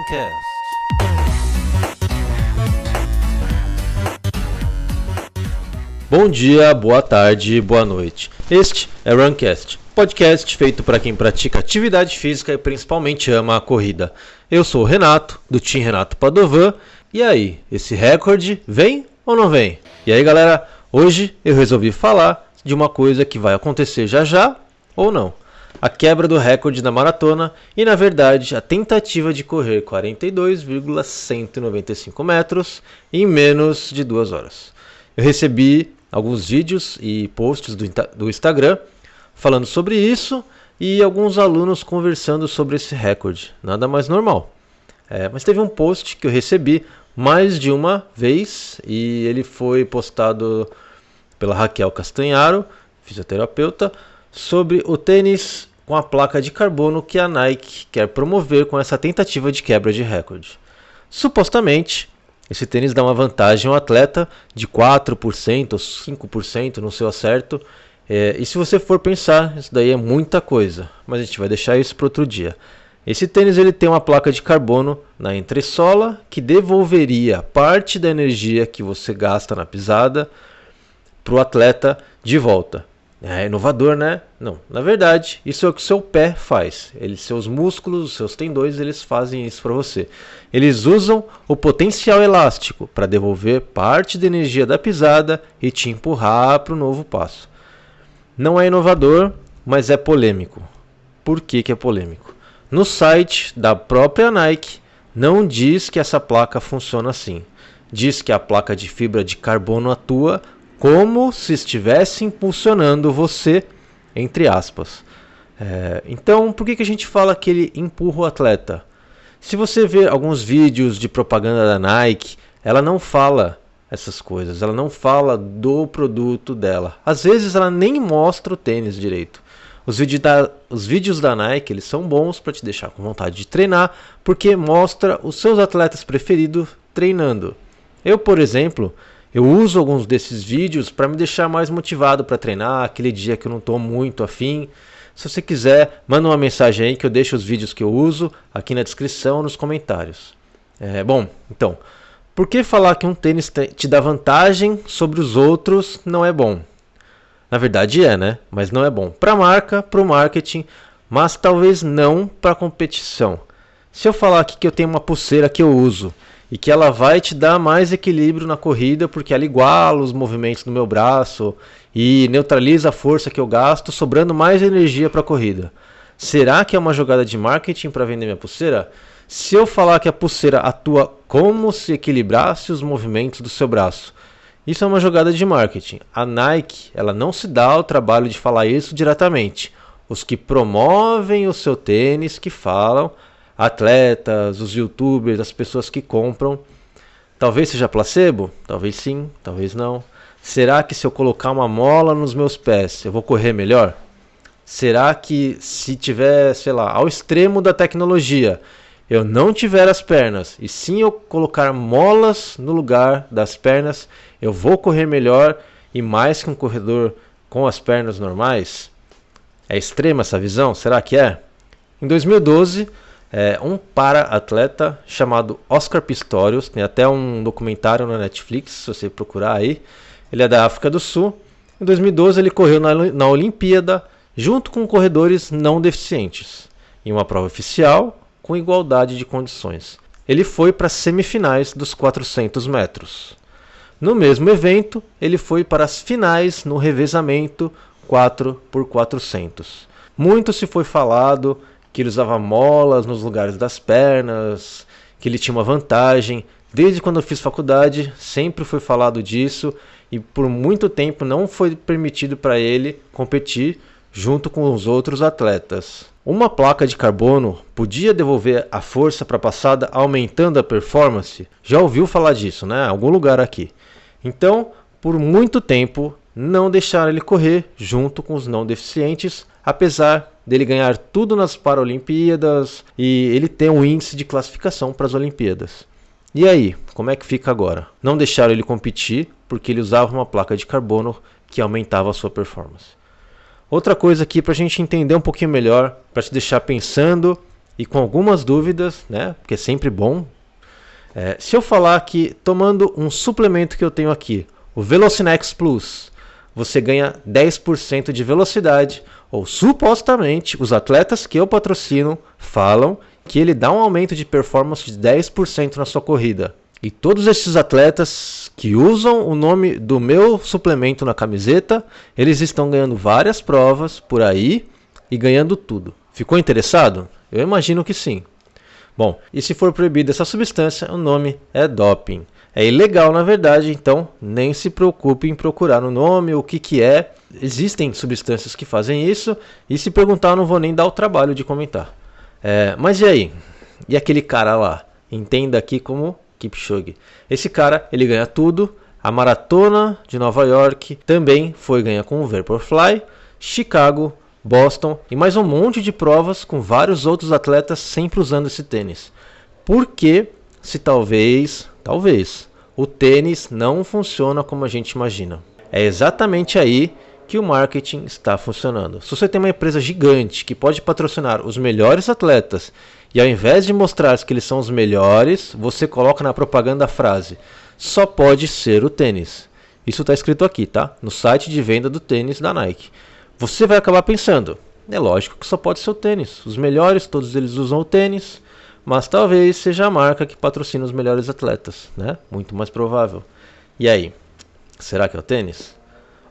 Runcast. Bom dia, boa tarde, boa noite. Este é o Runcast, podcast feito para quem pratica atividade física e principalmente ama a corrida. Eu sou o Renato, do Team Renato Padovan. E aí, esse recorde vem ou não vem? E aí galera, hoje eu resolvi falar de uma coisa que vai acontecer já já ou não. A quebra do recorde da maratona e, na verdade, a tentativa de correr 42,195 metros em menos de 2 horas. Eu recebi alguns vídeos e posts do Instagram falando sobre isso e alguns alunos conversando sobre esse recorde. Nada mais normal. Mas teve um post que eu recebi mais de uma vez e ele foi postado pela Raquel Castanharo, fisioterapeuta, sobre o tênis com a placa de carbono que a Nike quer promover com essa tentativa de quebra de recorde. Supostamente, esse tênis dá uma vantagem ao atleta de 4% ou 5% no seu acerto. E se você for pensar, isso daí é muita coisa, mas a gente vai deixar isso para outro dia. Esse tênis ele tem uma placa de carbono na entressola que devolveria parte da energia que você gasta na pisada para o atleta de volta. É inovador, né? Não, na verdade, isso é o que o seu pé faz. Seus músculos, os seus tendões, eles fazem isso para você. Eles usam o potencial elástico para devolver parte da energia da pisada e te empurrar para o novo passo. Não é inovador, mas é polêmico. Por que é polêmico? No site da própria Nike, não diz que essa placa funciona assim. Diz que a placa de fibra de carbono atua como se estivesse impulsionando você, entre aspas. Então, por que a gente fala que ele empurra o atleta? Se você ver alguns vídeos de propaganda da Nike, ela não fala essas coisas, ela não fala do produto dela. Às vezes ela nem mostra o tênis direito. Os vídeos da Nike eles são bons para te deixar com vontade de treinar, porque mostra os seus atletas preferidos treinando. Eu, por exemplo, eu uso alguns desses vídeos para me deixar mais motivado para treinar, aquele dia que eu não estou muito afim. Se você quiser, manda uma mensagem aí que eu deixo os vídeos que eu uso aqui na descrição, nos comentários. Bom, então, por que falar que um tênis te dá vantagem sobre os outros não é bom? Na verdade né? Mas não é bom para a marca, para o marketing, mas talvez não para a competição. Se eu falar aqui que eu tenho uma pulseira que eu uso e que ela vai te dar mais equilíbrio na corrida porque ela iguala os movimentos do meu braço e neutraliza a força que eu gasto, sobrando mais energia para a corrida. Será que é uma jogada de marketing para vender minha pulseira? Se eu falar que a pulseira atua como se equilibrasse os movimentos do seu braço, isso é uma jogada de marketing. A Nike ela não se dá o trabalho de falar isso diretamente. Os que promovem o seu tênis, que falam, atletas, os youtubers, as pessoas que compram. Talvez seja placebo? Talvez sim, talvez não. Será que se eu colocar uma mola nos meus pés, eu vou correr melhor? Será que se tiver, sei lá, ao extremo da tecnologia, eu não tiver as pernas, e sim eu colocar molas no lugar das pernas, eu vou correr melhor e mais que um corredor com as pernas normais? É extrema essa visão? Será que é? Em 2012, um para-atleta chamado Oscar Pistorius, tem até um documentário na Netflix, se você procurar aí, ele é da África do Sul. Em 2012 ele correu na Olimpíada junto com corredores não deficientes, em uma prova oficial com igualdade de condições. Ele foi para as semifinais dos 400 metros. No mesmo evento, ele foi para as finais no revezamento 4x400. Muito se foi falado que ele usava molas nos lugares das pernas, que ele tinha uma vantagem. Desde quando eu fiz faculdade, sempre foi falado disso e por muito tempo não foi permitido para ele competir junto com os outros atletas. Uma placa de carbono podia devolver a força para a passada aumentando a performance? Já ouviu falar disso, né? Em algum lugar aqui. Então, por muito tempo, não deixaram ele correr junto com os não deficientes, apesar dele ganhar tudo nas Paralimpíadas e ele ter um índice de classificação para as Olimpíadas. E aí, como é que fica agora? Não deixaram ele competir porque ele usava uma placa de carbono que aumentava a sua performance. Outra coisa aqui para a gente entender um pouquinho melhor, para te deixar pensando e com algumas dúvidas, né? Porque é sempre bom. Se eu falar que tomando um suplemento que eu tenho aqui, o Velocinex Plus, você ganha 10% de velocidade, ou supostamente os atletas que eu patrocino falam que ele dá um aumento de performance de 10% na sua corrida. E todos esses atletas que usam o nome do meu suplemento na camiseta, eles estão ganhando várias provas por aí e ganhando tudo. Ficou interessado? Eu imagino que sim. Bom, e se for proibida essa substância, o nome é doping. É ilegal na verdade, então nem se preocupe em procurar o nome, o que é. Existem substâncias que fazem isso, e se perguntar eu não vou nem dar o trabalho de comentar. Mas e aí? E aquele cara lá? Entenda aqui como Kipchoge. Esse cara, ele ganha tudo. A maratona de Nova York também foi ganha com o Vaporfly, Chicago, Boston e mais um monte de provas com vários outros atletas sempre usando esse tênis. Porque se talvez, o tênis não funciona como a gente imagina. É exatamente aí que o marketing está funcionando. Se você tem uma empresa gigante que pode patrocinar os melhores atletas e ao invés de mostrar que eles são os melhores, você coloca na propaganda a frase: só pode ser o tênis. Isso está escrito aqui, tá? No site de venda do tênis da Nike. Você vai acabar pensando, é lógico que só pode ser o tênis. Os melhores, todos eles usam o tênis, mas talvez seja a marca que patrocina os melhores atletas, né? Muito mais provável. E aí, será que é o tênis?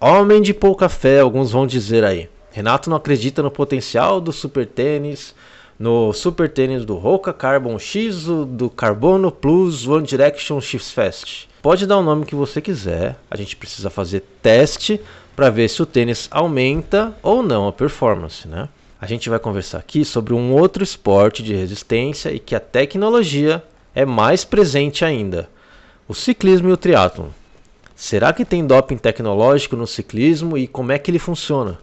Homem de pouca fé, alguns vão dizer aí. Renato não acredita no potencial do super tênis, no super tênis do Hoka Carbon X, do Carbono Plus, One Direction X Fast. Pode dar o nome que você quiser, a gente precisa fazer teste para ver se o tênis aumenta ou não a performance, né? A gente vai conversar aqui sobre um outro esporte de resistência e que a tecnologia é mais presente ainda: o ciclismo e o triatlon. Será que tem doping tecnológico no ciclismo e como é que ele funciona?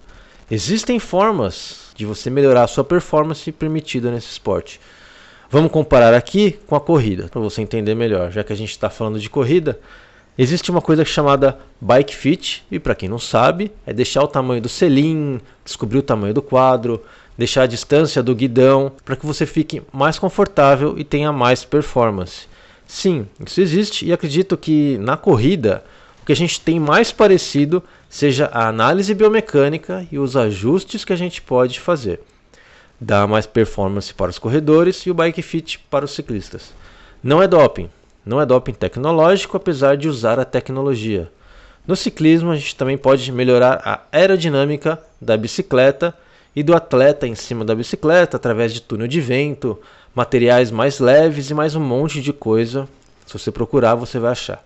Existem formas de você melhorar a sua performance permitida nesse esporte. Vamos comparar aqui com a corrida, para você entender melhor. Já que a gente está falando de corrida, existe uma coisa chamada Bike Fit, e para quem não sabe, é deixar o tamanho do selim, descobrir o tamanho do quadro, deixar a distância do guidão, para que você fique mais confortável e tenha mais performance. Sim, isso existe, e acredito que na corrida o que a gente tem mais parecido seja a análise biomecânica e os ajustes que a gente pode fazer. Dá mais performance para os corredores e o Bike Fit para os ciclistas. Não é doping tecnológico, apesar de usar a tecnologia. No ciclismo a gente também pode melhorar a aerodinâmica da bicicleta e do atleta em cima da bicicleta através de túnel de vento, materiais mais leves e mais um monte de coisa. Se você procurar, você vai achar.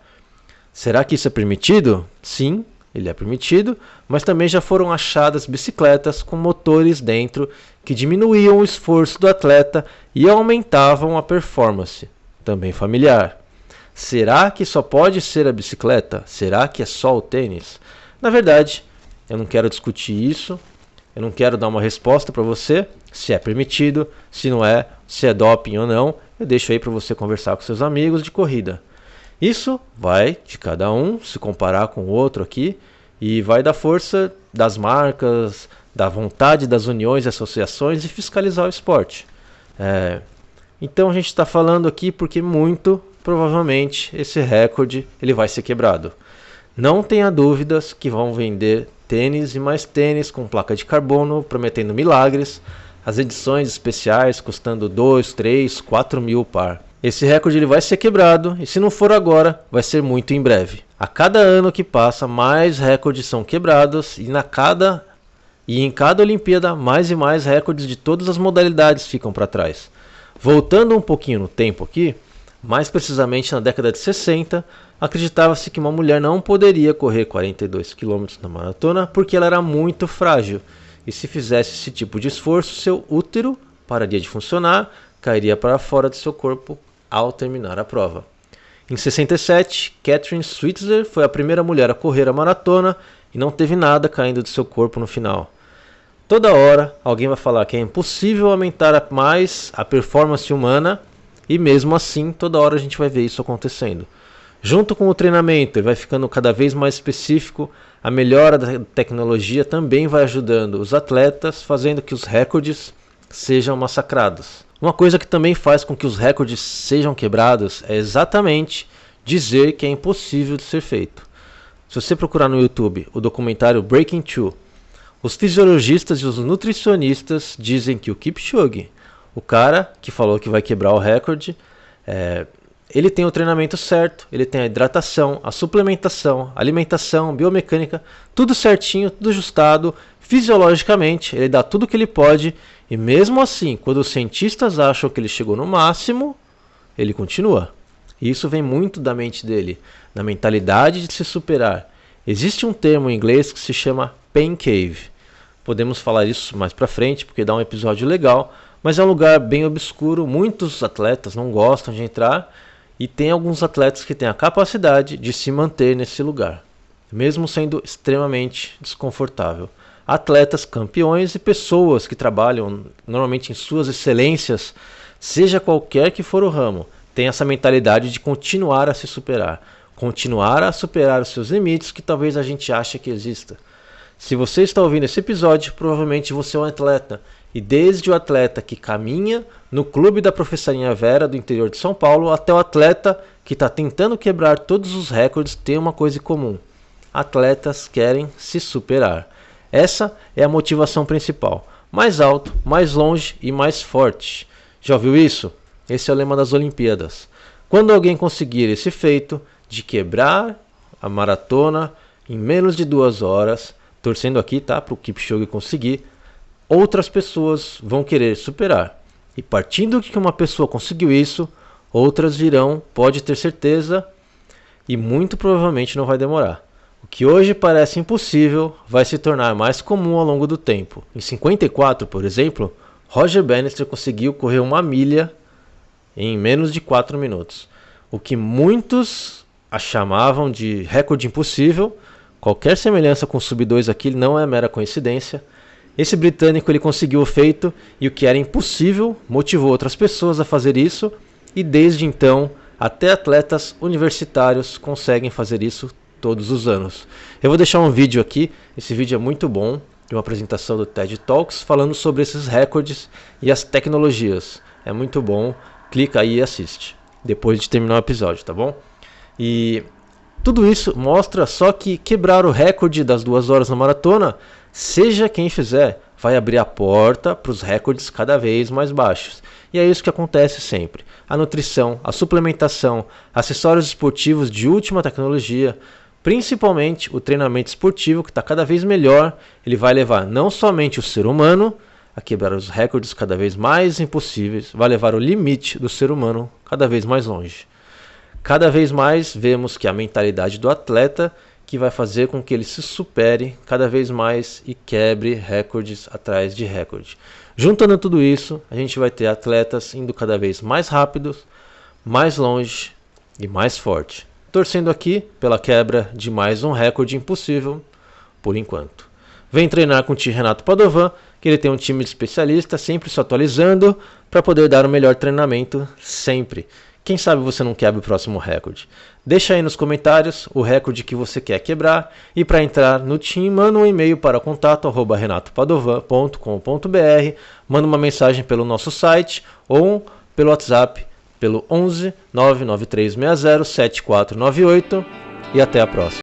Será que isso é permitido? Sim, ele é permitido, mas também já foram achadas bicicletas com motores dentro que diminuíam o esforço do atleta e aumentavam a performance, também familiar. Será que só pode ser a bicicleta? Será que é só o tênis? Na verdade, eu não quero discutir isso, eu não quero dar uma resposta para você, se é permitido, se não é, se é doping ou não. Eu deixo aí para você conversar com seus amigos de corrida. Isso vai de cada um, se comparar com o outro aqui, e vai da força das marcas, da vontade das uniões e associações de fiscalizar o esporte. Então a gente está falando aqui porque muito provavelmente esse recorde ele vai ser quebrado. Não tenha dúvidas que vão vender tênis e mais tênis com placa de carbono, prometendo milagres, as edições especiais custando 2, 3, 4 mil o par. Esse recorde ele vai ser quebrado e se não for agora, vai ser muito em breve. A cada ano que passa, mais recordes são quebrados e em cada Olimpíada, mais e mais recordes de todas as modalidades ficam para trás. Voltando um pouquinho no tempo aqui, mais precisamente na década de 60, acreditava-se que uma mulher não poderia correr 42 km na maratona porque ela era muito frágil. E se fizesse esse tipo de esforço, seu útero pararia de funcionar, cairia para fora do seu corpo ao terminar a prova. Em 67, Katrin Switzer foi a primeira mulher a correr a maratona e não teve nada caindo do seu corpo no final. Toda hora alguém vai falar que é impossível aumentar mais a performance humana e mesmo assim toda hora a gente vai ver isso acontecendo. Junto com o treinamento, ele vai ficando cada vez mais específico, a melhora da tecnologia também vai ajudando os atletas, fazendo que os recordes sejam massacrados. Uma coisa que também faz com que os recordes sejam quebrados é exatamente dizer que é impossível de ser feito. Se você procurar no YouTube o documentário Breaking Two, os fisiologistas e os nutricionistas dizem que o Kipchoge, o cara que falou que vai quebrar o recorde, ele tem o treinamento certo, ele tem a hidratação, a suplementação, a alimentação, biomecânica, tudo certinho, tudo ajustado, fisiologicamente, ele dá tudo o que ele pode, e mesmo assim, quando os cientistas acham que ele chegou no máximo, ele continua. E isso vem muito da mente dele, da mentalidade de se superar. Existe um termo em inglês que se chama Pain Cave. Podemos falar isso mais pra frente, porque dá um episódio legal, mas é um lugar bem obscuro, muitos atletas não gostam de entrar, e tem alguns atletas que têm a capacidade de se manter nesse lugar, mesmo sendo extremamente desconfortável. Atletas campeões e pessoas que trabalham normalmente em suas excelências, seja qualquer que for o ramo, têm essa mentalidade de continuar a se superar, continuar a superar os seus limites que talvez a gente ache que exista. Se você está ouvindo esse episódio, provavelmente você é um atleta. E desde o atleta que caminha no clube da Professarinha Vera do interior de São Paulo até o atleta que está tentando quebrar todos os recordes, tem uma coisa em comum. Atletas querem se superar. Essa é a motivação principal. Mais alto, mais longe e mais forte. Já ouviu isso? Esse é o lema das Olimpíadas. Quando alguém conseguir esse feito de quebrar a maratona em menos de 2 horas, torcendo aqui, tá, para o Kipchoge conseguir, outras pessoas vão querer superar. E partindo de que uma pessoa conseguiu isso, outras virão, pode ter certeza, e muito provavelmente não vai demorar. O que hoje parece impossível vai se tornar mais comum ao longo do tempo. Em 54, por exemplo, Roger Bannister conseguiu correr 1 milha em menos de 4 minutos. O que muitos chamavam de recorde impossível. Qualquer semelhança com o Sub-2 aqui não é mera coincidência. Esse britânico ele conseguiu o feito, e o que era impossível motivou outras pessoas a fazer isso, e desde então até atletas universitários conseguem fazer isso todos os anos. Eu vou deixar um vídeo aqui, esse vídeo é muito bom, de uma apresentação do TED Talks falando sobre esses recordes e as tecnologias. É muito bom, clica aí e assiste, depois de terminar o episódio, tá bom? E tudo isso mostra só que quebrar o recorde das 2 horas na maratona, seja quem fizer, vai abrir a porta para os recordes cada vez mais baixos. E é isso que acontece sempre. A nutrição, a suplementação, acessórios esportivos de última tecnologia, principalmente o treinamento esportivo, que está cada vez melhor, ele vai levar não somente o ser humano a quebrar os recordes cada vez mais impossíveis, vai levar o limite do ser humano cada vez mais longe. Cada vez mais vemos que a mentalidade do atleta que vai fazer com que ele se supere cada vez mais e quebre recordes atrás de recorde. Juntando tudo isso, a gente vai ter atletas indo cada vez mais rápidos, mais longe e mais forte. Torcendo aqui pela quebra de mais um recorde impossível, por enquanto. Vem treinar com o tio Renato Padovan, que ele tem um time de especialistas sempre se atualizando para poder dar o melhor treinamento sempre. Quem sabe você não quebra o próximo recorde. Deixa aí nos comentários o recorde que você quer quebrar, e para entrar no time, manda um e-mail para contato@renatopadovan.com.br, manda uma mensagem pelo nosso site ou pelo WhatsApp pelo 11 99360 7498 e até a próxima.